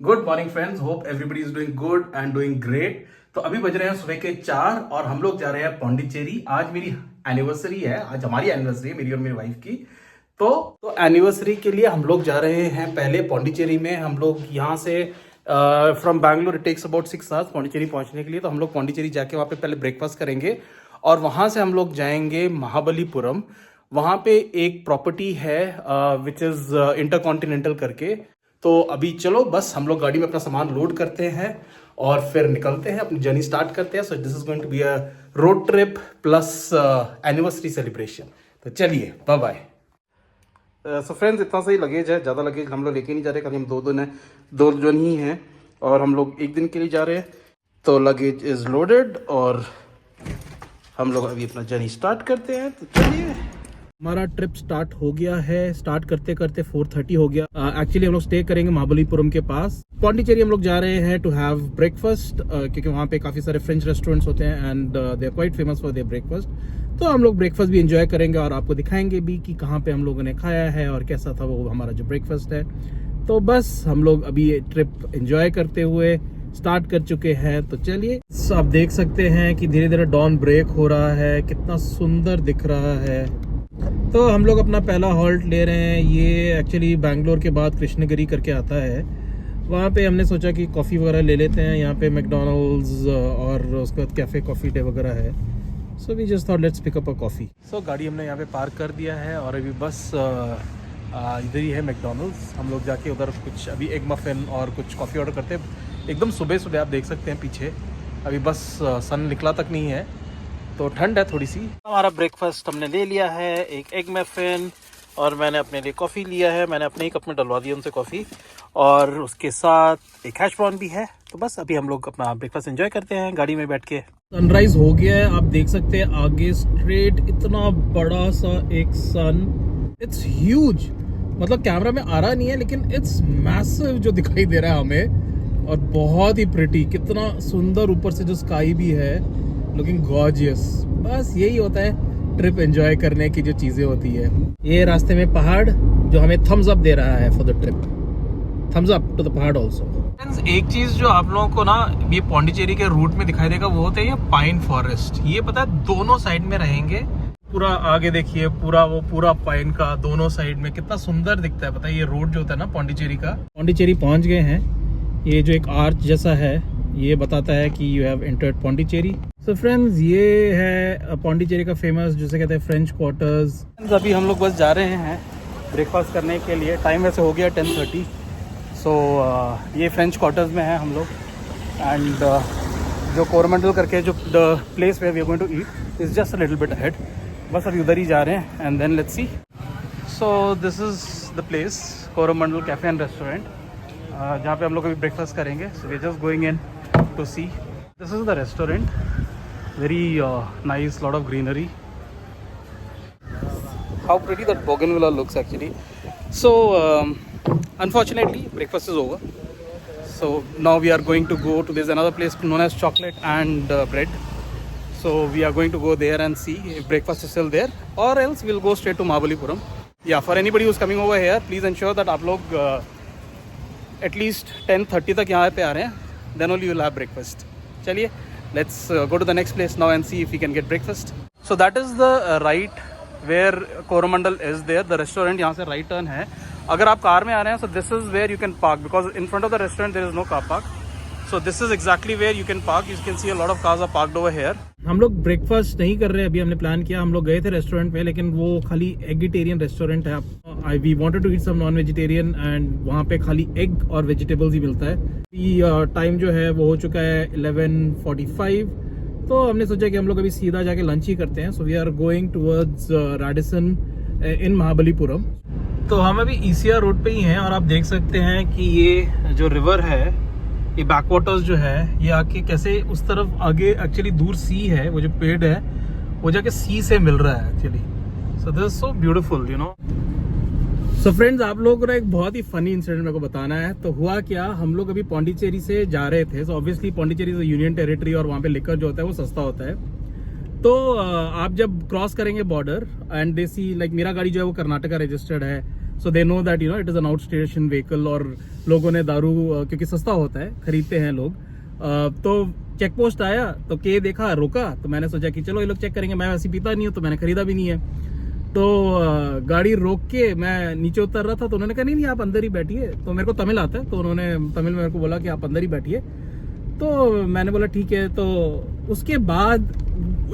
Good morning friends, hope everybody is doing good and doing great. तो अभी बज रहे हैं सुबह के 4 और हम लोग जा रहे हैं पौंडीचेरी। आज मेरी एनिवर्सरी है, आज हमारी एनिवर्सरी है, मेरी और मेरी वाइफ की। तो एनिवर्सरी के लिए हम लोग जा रहे हैं पहले पौंडीचेरी में। हम लोग यहाँ से from Bangalore it takes about 6 hours Pondicherry पहुँचने के लिए। तो हम लोग पौंडीचेरी जाके वहाँ पे पहले ब्रेकफास्ट करेंगे और वहाँ से हम लोग जाएंगे महाबलीपुरम। वहाँ पे एक प्रॉपर्टी है विच इज़ इंटरकॉन्टिनेंटल करके। तो अभी चलो बस हम लोग गाड़ी में अपना सामान लोड करते हैं और फिर निकलते हैं, अपनी जर्नी स्टार्ट करते हैं। So this is going to be a road trip plus anniversary celebration. तो चलिए बाय बाय। सो फ्रेंड्स, इतना सही लगेज है, ज़्यादा लगेज हम लोग लेके नहीं जा रहे, खाली हम दो जन ही हैं और हम लोग एक दिन के लिए जा रहे हैं। तो लगेज इज़ लोडेड और हम लोग अभी अपना जर्नी स्टार्ट करते हैं। तो चलिए, हमारा ट्रिप स्टार्ट हो गया है। स्टार्ट करते करते 4:30 हो गया। एक्चुअली हम लोग स्टे करेंगे महाबलीपुरम के पास। पौंडीचेरी हम लोग जा रहे हैं टू हैव ब्रेकफास्ट, क्योंकि वहाँ पे काफ़ी सारे फ्रेंच रेस्टोरेंट्स होते हैं and they are quite famous for their breakfast. तो हम लोग ब्रेकफास्ट भी एंजॉय करेंगे और आपको दिखाएंगे भी कि कहाँ पे हम लोगों ने खाया है और कैसा था वो हमारा जो ब्रेकफास्ट है। तो बस हम लोग अभी ट्रिप एंजॉय करते हुए स्टार्ट कर चुके हैं। तो चलिए, आप देख सकते हैं कि धीरे धीरे डॉन ब्रेक हो रहा है, कितना सुंदर दिख रहा है। तो हम लोग अपना पहला हॉल्ट ले रहे हैं। ये एक्चुअली बैंगलोर के बाद कृष्णगिरी करके आता है। वहाँ पे हमने सोचा कि कॉफ़ी वगैरह ले लेते हैं। यहाँ पे मैकडॉनल्ड्स और उसके बाद कैफ़े कॉफ़ी डे वगैरह है। So we just thought let's pick up a coffee. सो गाड़ी हमने यहाँ पे पार्क कर दिया है और अभी बस इधर ही है मैकडॉनल्ड्स। हम लोग जाके उधर कुछ अभी एग मफिन और कुछ कॉफ़ी ऑर्डर करते हैं। एकदम सुबह सुबह, आप देख सकते हैं पीछे अभी बस सन निकला तक नहीं है तो ठंड है थोड़ी सी। हमारा ब्रेकफास्ट हमने ले लिया है, एक एग मफिन और मैंने अपने लिए कॉफ़ी लिया है। मैंने अपने ही कप में डलवा दिया उनसे कॉफ़ी और उसके साथ एक हैश ब्राउन भी है। तो बस अभी हम लोग अपना ब्रेकफास्ट एंजॉय करते हैं गाड़ी में बैठ के। सनराइज हो गया है, आप देख सकते हैं आगे स्ट्रेट इतना बड़ा सा एक सन। इट्स ह्यूज, मतलब कैमरा में आ रहा नहीं है लेकिन इट्स मैसिव जो दिखाई दे रहा है हमें, और बहुत ही प्रिटी, कितना सुंदर ऊपर से जो स्काई भी है, लुकिंग गॉर्जियस। बस यही होता है ट्रिप एंजॉय करने की जो चीज़ें होती है। ये रास्ते में पहाड़ जो हमें थम्स अप दे रहा है for the trip. Thumbs up to the pahad also. एक चीज़ जो आप लोगों को ना ये पौंडीचेरी के रूट में दिखाई देगा वो होता है ये पाइन फॉरेस्ट। ये पता है दोनों साइड में रहेंगे। पूरा आगे देखिए, पूरा पाइन का दोनों साइड में कितना सुंदर दिखता है। पता है ये रोड जो होता है ना पौंडीचेरी का। पौंडीचेरी पहुंच गए हैं। ये जो एक आर्च जैसा है ये बताता है कि you have entered Pondicherry. So friends, ये है पौंडीचेरी का फेमस जिसे कहते हैं फ्रेंच क्वार्टर्स। अभी हम लोग बस जा रहे हैं ब्रेकफास्ट करने के लिए। टाइम वैसे हो गया 10:30। सो ये फ्रेंच क्वार्टर्स में है हम लोग एंड जो कोरोमंडल करके जो the place where we are going to eat is just a little bit ahead. बस अभी उधर ही जा रहे हैं and then let's see. So this is the place, Coromandel cafe and restaurant, जहाँ पे हम लोग अभी ब्रेकफास्ट करेंगे। So we just going in to see. This is the restaurant, very nice, lot of greenery. How pretty that bougainvillea looks actually. So unfortunately breakfast is over, so now we are going to go to, there's another place known as Chocolate and Bread. So we are going to go there and see if breakfast is still there, or else we'll go straight to Mahabalipuram. Yeah, for anybody who's coming over here, please ensure that आप लोग at least 10:30 तक यहाँ पे आ रहे हैं, then only you'll have breakfast. चलिए, let's go to the next place now and see if we can get breakfast. So that is the right where Coromandel is there. The restaurant यहाँ से right turn है। अगर आप car में आ रहे हैं, so this is where you can park because in front of the restaurant there is no car park. So this is exactly where you can park. You can see a lot of cars are parked over here. हम लोग breakfast नहीं कर रहे, अभी हमने plan किया। हम लोग गए थे रेस्टोरेंट में लेकिन वो खाली एगिटेरियन रेस्टोरेंट है। We wanted to eat some non vegetarian and वहाँ पे खाली एग और वेजिटेबल्स ही मिलता है। टाइम जो है वो हो चुका है 11:45। तो हमने सोचा कि हम लोग अभी सीधा जाके लंच ही करते हैं। So we are going towards Radisson in Mahabalipuram. तो हम अभी ईसीआर रोड पे ही हैं और आप देख सकते हैं कि ये जो रिवर है, ये बैक वाटर्स जो है, ये आके कैसे उस तरफ आगे एक्चुअली दूर सी है, वो जो पेड़ है वो जाके सी से मिल रहा है actually. So this is so beautiful, you know. So friends, आप लोगों को एक बहुत ही फनी इंसिडेंट मेरे को बताना है। तो हुआ क्या, हम लोग अभी पौंडीचेरी से जा रहे थे। So obviously Pondicherry is union territory और वहाँ पे लिकर जो होता है वो सस्ता होता है। तो आप जब क्रॉस करेंगे border and they see, like मेरा गाड़ी जो है वो कर्नाटका रजिस्टर्ड है, so they know that it is an out station vehicle, और लोगों ने दारू क्योंकि सस्ता होता है खरीदते हैं लोग। तो चेक पोस्ट आया तो के देखा, रोका, तो मैंने सोचा कि चलो ये लोग चेक करेंगे, मैं वैसे पीता नहीं हूँ तो मैंने खरीदा भी नहीं है। तो गाड़ी रोक के मैं नीचे उतर रहा था तो उन्होंने कहा नहीं आप अंदर ही बैठिए। तो मेरे को तमिल आता है तो उन्होंने तमिल में मेरे को बोला कि आप अंदर ही बैठिए। तो मैंने बोला ठीक है। तो उसके बाद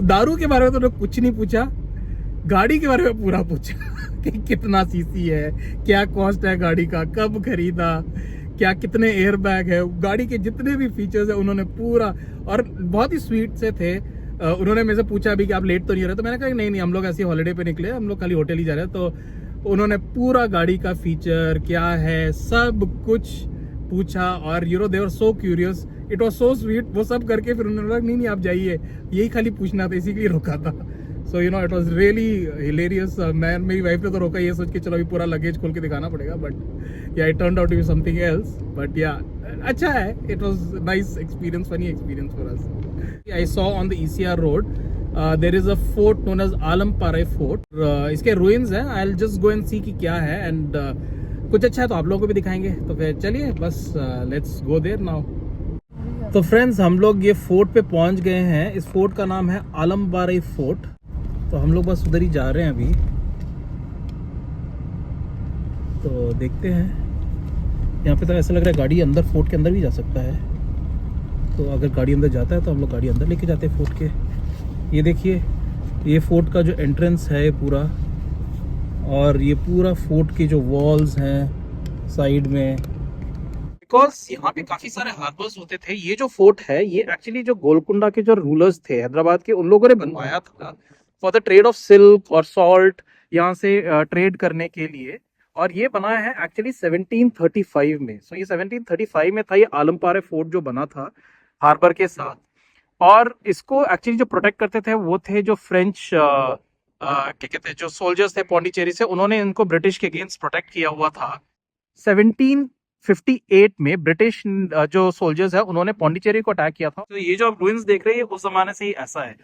दारू के बारे में तो उन्होंने कुछ नहीं पूछा, गाड़ी के बारे में पूरा पूछा कि कितना सीसी है, क्या कॉस्ट है गाड़ी का, कब खरीदा, क्या कितने एयर बैग है, गाड़ी के जितने भी फीचर्स है उन्होंने पूरा। और बहुत ही स्वीट से थे। उन्होंने मेरे से पूछा भी कि आप लेट तो नहीं हो रहे, तो मैंने कहा नहीं नहीं हम लोग ऐसे हॉलीडे पे निकले, हम लोग खाली होटल ही जा रहे हैं। तो उन्होंने पूरा गाड़ी का फीचर क्या है सब कुछ पूछा, और they were so curious, it was so sweet. वो सब करके फिर उन्होंने बोला नहीं आप जाइए, यही खाली पूछना था, इसी के लिए रोका था। So it was really hilarious. मैं मेरी वाइफ ने तो रोका ये सोच के चलो अभी पूरा लगेज खोल के दिखाना पड़ेगा, but ya it turned out to be something else. But ya अच्छा है, it was nice experience, funny experience for us. I saw on the ECR road there is a fort known as Alamparai Fort. इसके ruins हैं, I'll just go and see कि क्या है, and कुछ अच्छा है तो आप लोगों को भी दिखाएंगे। तो फिर चलिए बस let's go there now. तो फ्रेंड्स हम लोग ये फोर्ट पे पहुंच गए हैं। इस फोर्ट का नाम है आलमबाराई फोर्ट। तो हम लोग बस उधर ही जा रहे हैं अभी, तो देखते हैं। यहाँ पे तो ऐसा लग रहा है गाड़ी अंदर, फोर्ट के अंदर भी जा सकता है। तो अगर गाड़ी अंदर जाता है तो हम लोग गाड़ी अंदर लेके जाते हैं फोर्ट के। ये देखिए ये फोर्ट का जो एंट्रेंस है पूरा, और ये पूरा फोर्ट के जो वॉल्स हैं साइड में, बिकॉज यहाँ पे काफी सारे हार्बर्स होते थे। ये जो फोर्ट है ये एक्चुअली जो गोलकुंडा के जो रूलर्स थे हैदराबाद के, उन लोगों ने बनवाया था for the trade off silk और सॉल्ट, यहाँ से ट्रेड करने के लिए। और ये बना है एक्चुअली 1735 में। सो ये 1735 में था ये आलमपारे फोर्ट जो बना था हार्बर के साथ। और इसको एक्चुअली जो प्रोटेक्ट करते थे वो थे जो फ्रेंच क्या कहते हैं जो सोल्जर्स थे पौंडीचेरी से, उन्होंने इनको ब्रिटिश के अगेंस्ट प्रोटेक्ट किया हुआ था। 1758 में ब्रिटिश जो सोल्जर्स है उन्होंने पौंडीचेरी को अटैक किया था। तो ये जो आप रूइंस देख रहे हैं उस जमाने से ही ऐसा है।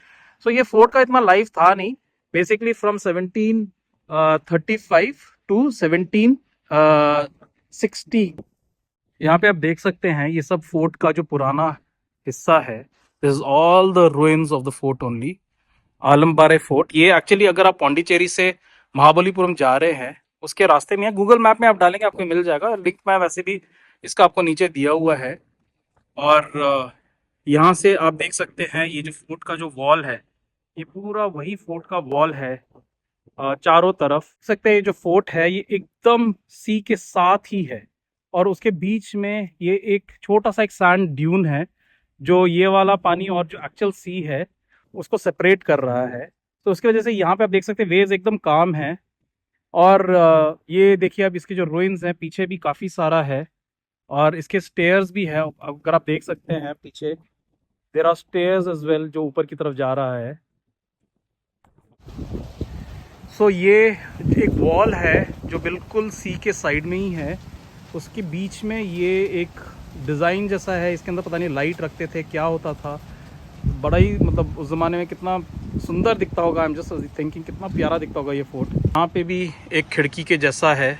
सो ये फोर्ट का इतना लाइफ था नहीं, बेसिकली फ्रॉम 1735 टू 1760। यहाँ पे आप देख सकते हैं ये सब फोर्ट का जो पुराना हिस्सा है। This is all the ruins of the fort only, Alamparai fort. ये एक्चुअली अगर आप पौंडीचेरी से महाबलीपुरम जा रहे हैं उसके रास्ते में है। गूगल मैप में आप डालेंगे आपको मिल जाएगा, लिंक में वैसे भी इसका आपको नीचे दिया हुआ है। और यहाँ से आप देख सकते हैं ये जो फोर्ट का जो वॉल है ये पूरा वही फोर्ट का वॉल है। चारों तरफ देख सकते हैं जो फोर्ट है ये एकदम सी के साथ ही है, और उसके बीच में ये एक छोटा सा एक सैंड ड्यून है जो ये वाला पानी और जो एक्चुअल सी है उसको सेपरेट कर रहा है। तो उसकी वजह से यहाँ पे आप देख सकते हैं वेव्स एकदम काम है। और ये देखिए अब इसके जो रूइंस हैं पीछे भी काफ़ी सारा है, और इसके स्टेयर्स भी है। अगर आप देख सकते हैं पीछे there are stairs as well जो ऊपर की तरफ जा रहा है। सो ये एक वॉल है जो बिल्कुल सी के साइड में ही है, उसके बीच में ये एक डिज़ाइन जैसा है। इसके अंदर पता नहीं लाइट रखते थे क्या होता था, बड़ा ही मतलब उस ज़माने में कितना सुंदर दिखता होगा। आई एम जस्ट थिंकिंग कितना प्यारा दिखता होगा ये फोर्ट। यहाँ पे भी एक खिड़की के जैसा है,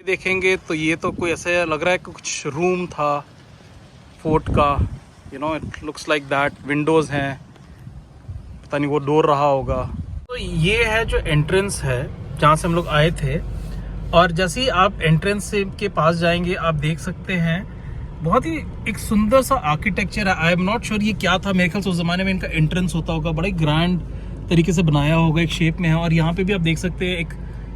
देखेंगे तो ये तो कोई ऐसा लग रहा है कि कुछ रूम था फोर्ट का। It looks like that. Windows हैं, पता नहीं वो डोर रहा होगा। तो ये है जो एंट्रेंस है जहाँ से हम लोग आए थे, और जैसे ही आप एंट्रेंस से के पास जाएंगे आप देख सकते हैं बहुत ही एक सुंदर सा आर्किटेक्चर है। आई एम नॉट श्योर ये क्या था, मेरे ख्याल से उस जमाने में इनका एंट्रेंस होता होगा। बड़ा ही ग्रैंड तरीके से बनाया होगा, एक शेप में है। और यहाँ पे भी आप देख सकते हैं एक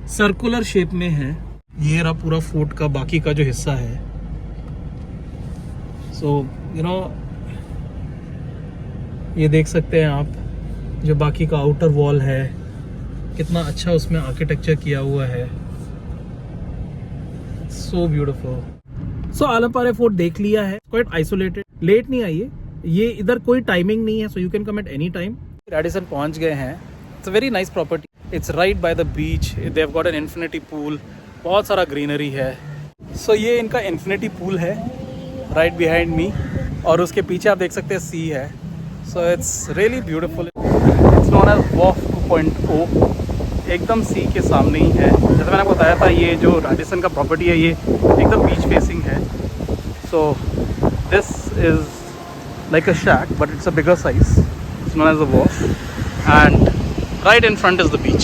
सर्कुलर शेप में है। ये रहा पूरा फोर्ट का बाकी का जो हिस्सा है। सो ये देख सकते हैं आप जो बाकी का आउटर वॉल है कितना अच्छा उसमें आर्किटेक्चर किया हुआ है। So beautiful. सो आलमपारे फोर्ट देख लिया है, क्वाइट आइसोलेटेड। लेट नहीं आइए, ये इधर कोई टाइमिंग नहीं है, so you can come at any time. Radisson पहुंच गए हैं। It's a very nice property, it's right by the beach. They have got an infinity pool, बहुत सारा ग्रीनरी है। सो ये इनका इन्फिनिटी पूल है राइट बिहाइंड मी, और उसके पीछे आप देख सकते हैं सी है। So it's really beautiful. It's known as wharf 2.0। एकदम सी के सामने ही है। जैसे मैंने आपको बताया था, ये जो राजस्थान का प्रॉपर्टी है ये एकदम बीच फेसिंग है। So this is like a shack but it's a bigger size, it's known as a wharf, and right in front is the beach.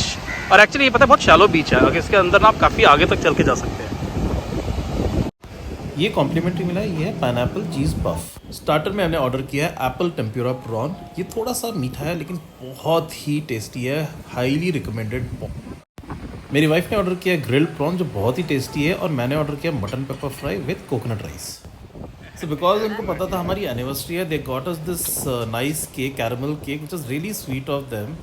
और एक्चुअली ये पता है बहुत शैलो बीच है, अगर इसके अंदर ना आप काफ़ी आगे तक चल के जा सकते हैं। ये कॉम्प्लीमेंट्री मिला, ये है पाइनएप्पल चीज़ पफ। स्टार्टर में हमने ऑर्डर किया है एप्पल टेम्प्यूरा प्रॉन। ये थोड़ा सा मीठा है लेकिन बहुत ही टेस्टी है, हाईली रिकमेंडेड। मेरी वाइफ ने ऑर्डर किया ग्रिल्ड प्रॉन जो बहुत ही टेस्टी है, और मैंने ऑर्डर किया mutton pepper fry with coconut rice. So because उनको पता था हमारी एनिवर्सरी है, they got us this nice cake, caramel cake which is really sweet of them.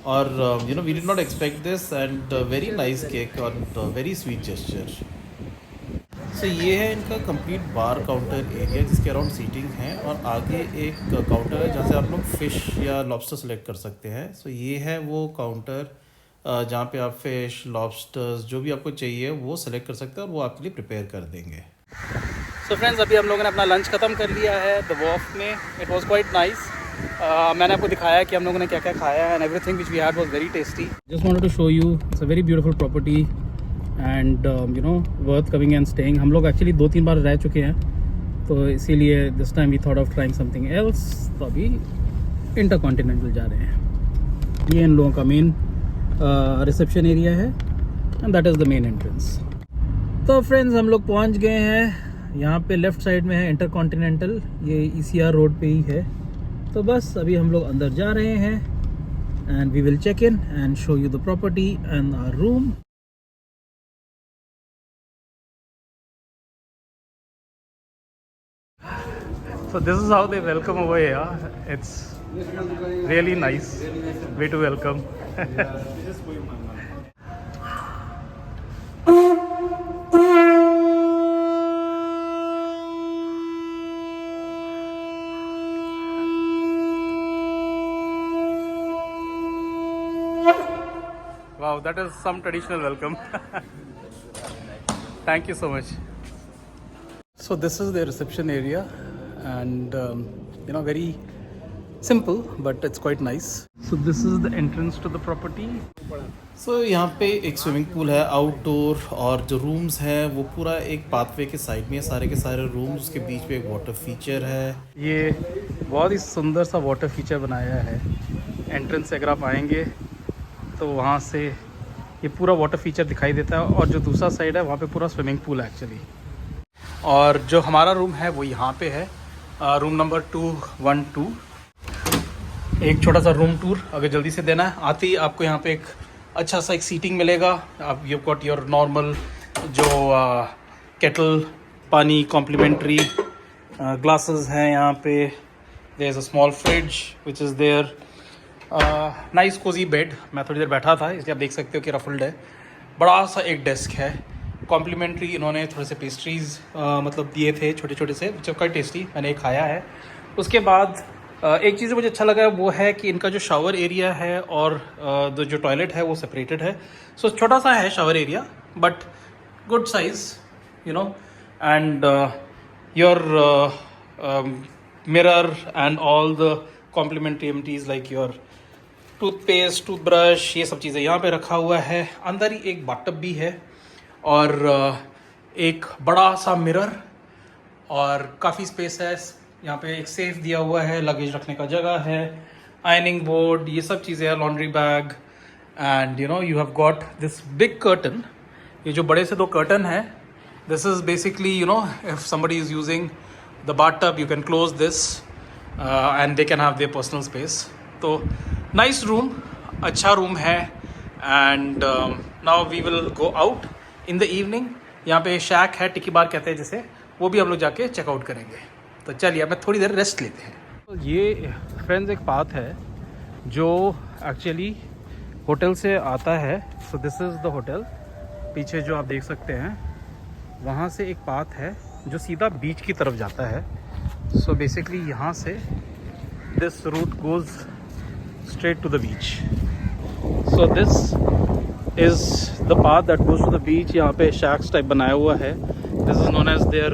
और you know we did not expect this, and very nice cake और very sweet gesture. सो ये है इनका कंप्लीट बार काउंटर एरिया जिसके around seating है, और आगे एक काउंटर है जहाँ से आप लोग फ़िश या लॉबस्टर सेलेक्ट कर सकते हैं। सो ये है वो काउंटर जहाँ पे आप फ़िश, लॉबस्टर्स जो भी आपको चाहिए वो सेलेक्ट कर सकते हैं, और वो आपके लिए प्रिपेयर कर देंगे। सो फ्रेंड्स, अभी हम लोगों ने अपना लंच ख़त्म कर लिया है द वॉफ में। It was quite nice. मैंने आपको दिखाया कि हम लोगों ने क्या क्या खाया है, and everything which we had was very tasty. Just wanted to show you, it's a very beautiful property and you know worth coming and staying. हम लोग एक्चुअली 2-3 बार रह चुके हैं, तो इसीलिए this time we thought of trying something else. तो अभी intercontinental जा रहे हैं। ये इन लोगों का मेन रिसेप्शन एरिया है, and that is the main entrance. तो फ्रेंड्स, हम लोग पहुंच गए हैं। यहाँ पे लेफ़्ट साइड में है इंटरकॉन्टिनेंटल, ये ECR रोड पे ही है। तो बस अभी हम लोग अंदर जा रहे हैं, and we will check in and show you the property and our room. So this is how they welcome over here. It's really nice way to welcome. Wow, that is some traditional welcome. Thank you so much. So this is the reception area, and you know, very simple but it's quite nice. So this is the entrance to the property. सो यहाँ पे एक swimming pool है outdoor, और जो rooms हैं वो पूरा एक पाथवे के साइड में है, सारे के सारे रूम्स। उसके बीच में एक वाटर फीचर है। ये बहुत ही सुंदर सा वाटर फीचर बनाया है। एंट्रेंस से अगर आप आएंगे तो वहाँ से ये पूरा वाटर फीचर दिखाई देता है, और जो दूसरा साइड है वहाँ पे पूरा स्विमिंग पूल है एक्चुअली। और जो हमारा रूम है वो यहाँ पे है, रूम नंबर 212। एक छोटा सा रूम टूर अगर जल्दी से देना है, आते ही आपको यहाँ पे एक अच्छा सा एक सीटिंग मिलेगा। आप यू गॉट योर नॉर्मल जो केटल, पानी कॉम्प्लीमेंट्री, ग्लासेस हैं यहाँ पे। There is a small fridge which is there. Nice cozy bed. मैं थोड़ी देर बैठा था इसलिए आप देख सकते हो कि रफल्ड है। बड़ा सा एक डेस्क है। कॉम्प्लीमेंट्री इन्होंने थोड़े से पेस्ट्रीज़ मतलब दिए थे छोटे छोटे से, जो काफ़ी टेस्टी, मैंने एक खाया है। उसके बाद एक चीज़ मुझे अच्छा लगा वो है कि इनका जो शावर एरिया है और जो टॉयलेट है वो सेपरेटेड है। सो छोटा सा है shower area but good size, you know, and your mirror and all the complimentary amenities like your toothpaste, toothbrush, ये सब चीज़ें यहाँ पे रखा हुआ है। अंदर ही एक बाथटब भी है, और एक बड़ा सा मिरर, और काफ़ी स्पेस है यहाँ पे। एक सेफ दिया हुआ है, लगेज रखने का जगह है, आयनिंग बोर्ड, ये सब चीज़ें हैं, laundry bag, and you know you have got this big curtain. ये जो बड़े से 2 कर्टन है, this is basically you know if somebody is using the bathtub you can close this and they can have their personal space. तो nice room, अच्छा room है। And now we will go out in the evening. यहाँ पे शैक है, टिकी बार कहते हैं जिसे, वो भी हम लोग जाके चेकआउट करेंगे। तो चलिए अब मैं थोड़ी देर रेस्ट लेते हैं। तो ये फ्रेंड्स एक पाथ है जो एक्चुअली होटल से आता है। So this is the hotel. पीछे जो आप देख सकते हैं वहाँ से एक पाथ है जो सीधा बीच की तरफ जाता है। सो बेसिकली यहाँ से this route goes straight to the beach. So this is the path that goes to the beach. यहाँ पे shacks type बनाया हुआ है। This is known as their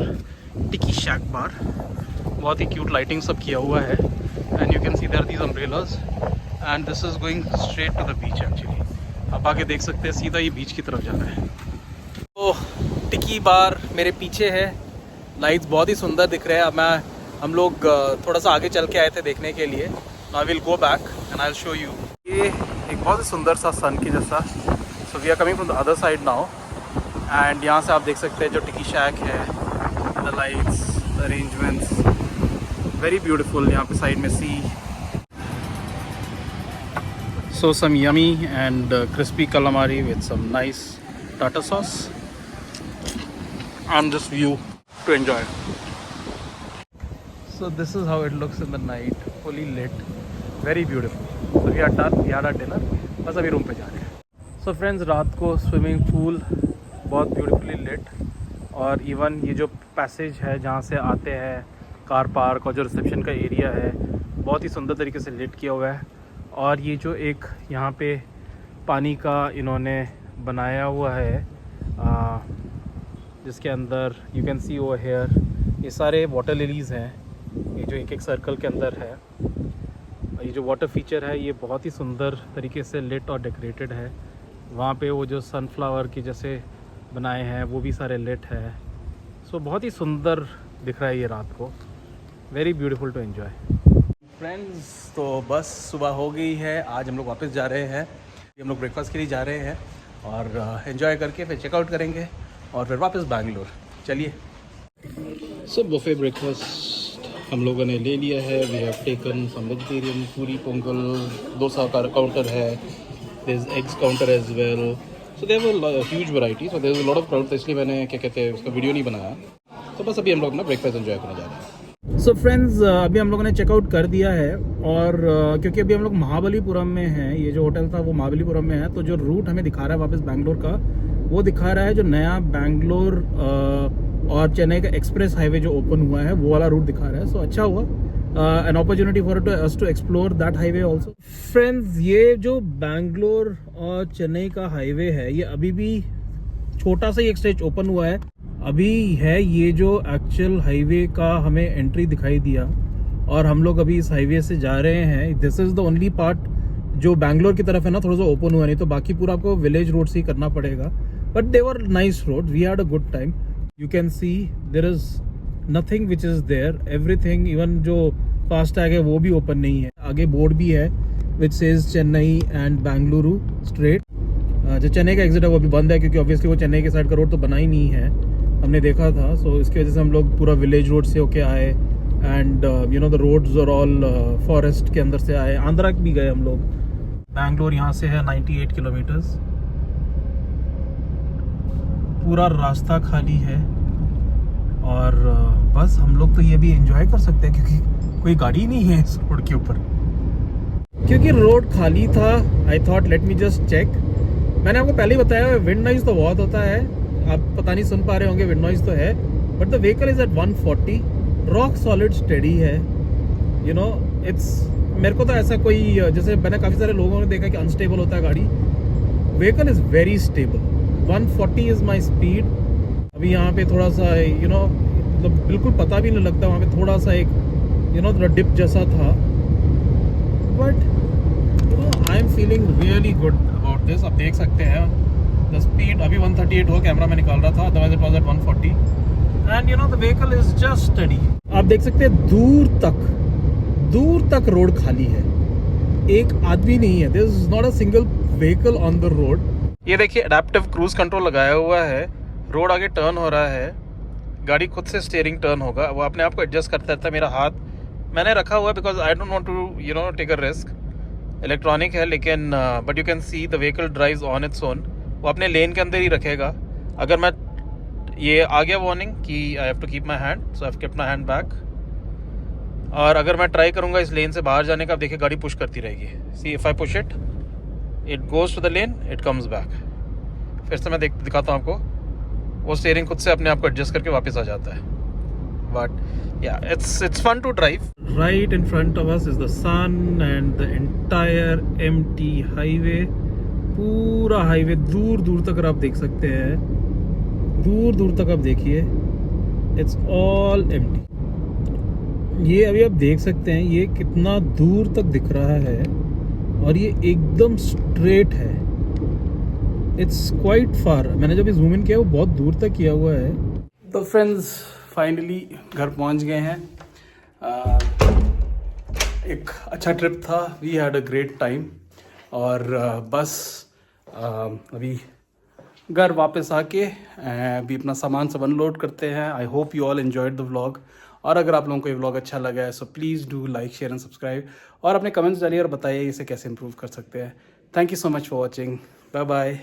tiki shack bar. बहुत ही cute lighting सब किया हुआ है, and you can see there are these umbrellas, and this is going straight to the beach actually. आप आगे देख सकते हैं सीधा ये बीच की तरफ जा रहा है। तो टिकी बार मेरे पीछे है, लाइट्स बहुत ही सुंदर दिख रहे हैं। अब हम लोग थोड़ा सा आगे चल के आए थे देखने के लिए। I will go back and I will show you. ये एक बहुत ही सुंदर सा सन के जैसा। So we are coming from the other side now and यहाँ से आप देख सकते हैं जो टिकी शैक है, the lights, the arrangements, very beautiful. यहाँ पे साइड में सी। So some yummy and crispy calamari with some nice tartar sauce and this view to enjoy. So this is how it looks in the night, fully lit, very beautiful. So we are done, we had our dinner, बस अभी room पे जा रहे हैं। So friends, रात को swimming pool बहुत beautifully lit और इवन ये जो पैसेज है जहाँ से आते हैं कार पार्क और जो रिसेप्शन का एरिया है बहुत ही सुंदर तरीके से लिट किया हुआ है। और ये जो एक यहाँ पे पानी का इन्होंने बनाया हुआ है जिसके अंदर you can C over here ये सारे वाटर लिलीज़ हैं, ये जो एक एक सर्कल के अंदर है। ये जो वाटर फीचर है ये बहुत ही सुंदर तरीके से लिट और डेकोरेटेड है। वहाँ पे वो जो सनफ्लावर के जैसे बनाए हैं वो भी सारे लिट है। सो बहुत ही सुंदर दिख रहा है ये रात को, very beautiful to enjoy. Friends, तो बस सुबह हो गई है, आज हम लोग वापस जा रहे हैं। हम लोग ब्रेकफास्ट के लिए जा रहे हैं और एंजॉय करके फिर चेकआउट करेंगे और फिर वापस बैंगलोर। चलिए। सब बुफे ब्रेकफास्ट हम लोगों ने ले लिया है। We have taken some vegetarian, puri pongal, dosa का काउंटर है, there is eggs counter as well. So there were huge variety, so there is a lot of crowd, तो इसलिए मैंने क्या कहते हैं उसका वीडियो नहीं बनाया। तो बस अभी हम लोग अपना ब्रेकफास्ट एंजॉय करने जा रहे हैं। सो फ्रेंड्स, अभी हम लोगों ने चेकआउट कर दिया है और क्योंकि अभी हम लोग महाबलीपुरम में हैं, ये जो होटल था वो महाबलीपुरम में है, तो जो रूट हमें दिखा रहा है वापस बैंगलोर का वो दिखा रहा है जो नया बैंगलोर और चेन्नई का एक्सप्रेस हाईवे जो ओपन हुआ है वो वाला रूट दिखा रहा है। सो अच्छा हुआ, an opportunity for us to explore that highway also. Friends, ये जो बैंगलोर और चेन्नई का हाईवे है ये अभी भी छोटा सा ही एक स्ट्रेच ओपन हुआ है। अभी है ये जो एक्चुअल हाईवे का हमें एंट्री दिखाई दिया और हम लोग अभी इस हाईवे से जा रहे हैं। This is the only part जो बैंगलोर की तरफ है ना थोड़ा सा ओपन हुआ, नहीं तो बाकी पूरा आपको विलेज रोड से ही करना पड़ेगा। But they were nice road, we had a good time. You can see there is nothing which is there, everything, even जो फास्ट टैग है वो भी ओपन नहीं है। आगे बोर्ड भी है which says Chennai and Bengaluru straight. जो चेन्नई का एग्जिट है वो भी बंद है क्योंकि ऑब्वियसली वो चेन्नई के साइड का रोड तो बना ही नहीं है, हमने देखा था। सो इसकी वजह से हम लोग पूरा विलेज रोड से होके आए and you know the roads are all forest के अंदर से आए। आंध्रा भी गए हम लोग। बैंगलोर यहाँ से है 98 किलोमीटर्स। पूरा रास्ता खाली है और बस हम लोग तो ये भी एंजॉय कर सकते हैं क्योंकि कोई गाड़ी नहीं है इस रोड के ऊपर। क्योंकि रोड खाली था I thought let me just check. मैंने आपको पहले ही बताया विंड नॉइज तो बहुत होता है, आप पता नहीं सुन पा रहे होंगे, विंड नॉइज तो है, but the vehicle is at 140, rock solid steady है। यू नो इट्स, मेरे को तो ऐसा कोई, जैसे मैंने काफ़ी सारे लोगों ने देखा कि अनस्टेबल होता है गाड़ी, vehicle is very stable. 140 is my speed. अभी यहाँ पे थोड़ा सा यू नो मतलब बिल्कुल पता भी नहीं लगता, वहाँ पे थोड़ा सा एक यू नो थोड़ा डिप जैसा था, but you know I am feeling really good about this. आप देख सकते हैं द स्पीड अभी 138 हुआ, कैमरा में निकाल रहा था, otherwise it was at 140 and you know the vehicle is just study. आप देख सकते हैं दूर तक रोड खाली है, एक आदमी नहीं है, there is not a single vehicle on the road. ये देखिए एडेप्टिव क्रूज कंट्रोल लगाया हुआ है, रोड आगे टर्न हो रहा है, गाड़ी खुद से स्टीयरिंग टर्न होगा, वो अपने आप को एडजस्ट करता रहता है। मेरा हाथ मैंने रखा हुआ है because I don't want to you know take a risk. Electronic है लेकिन but you can see the vehicle drives on its own, वो अपने लेन के अंदर ही रखेगा। अगर मैं ये आ गया वार्निंग कि I have to keep my hand, so I have kept my hand back, और अगर मैं ट्राई करूँगा इस लेन से बाहर जाने का, आप देखिए गाड़ी पुश करती रहेगी। See if I push it, it goes to the lane, it comes back. फिर से मैं दिखाता हूँ आपको, वो स्टीयरिंग खुद से अपने आप को एडजस्ट करके वापस आ जाता है। But yeah it's fun to drive. Right in front of us is the sun and the entire empty highway. पूरा हाईवे दूर दूर तक आप देख सकते हैं, दूर दूर तक आप देखिए, इट्स ऑल एम्प्टी। ये अभी आप देख सकते हैं ये कितना दूर तक दिख रहा है और ये एकदम स्ट्रेट है, इट्स क्वाइट फार. मैंने जब जूम इन किया वो बहुत दूर तक किया हुआ है. तो फ्रेंड्स फाइनली घर पहुंच गए हैं. एक अच्छा ट्रिप था. We had a great time. और बस अभी घर वापस आके अभी अपना सामान सब अनलोड करते हैं. I hope you all enjoyed the vlog. और अगर आप लोगों को ये व्लॉग अच्छा लगा है so please do like share and subscribe. और अपने कमेंट्स डालिए और बताइए इसे कैसे इंप्रूव कर सकते हैं. Thank you so much for watching. Bye bye.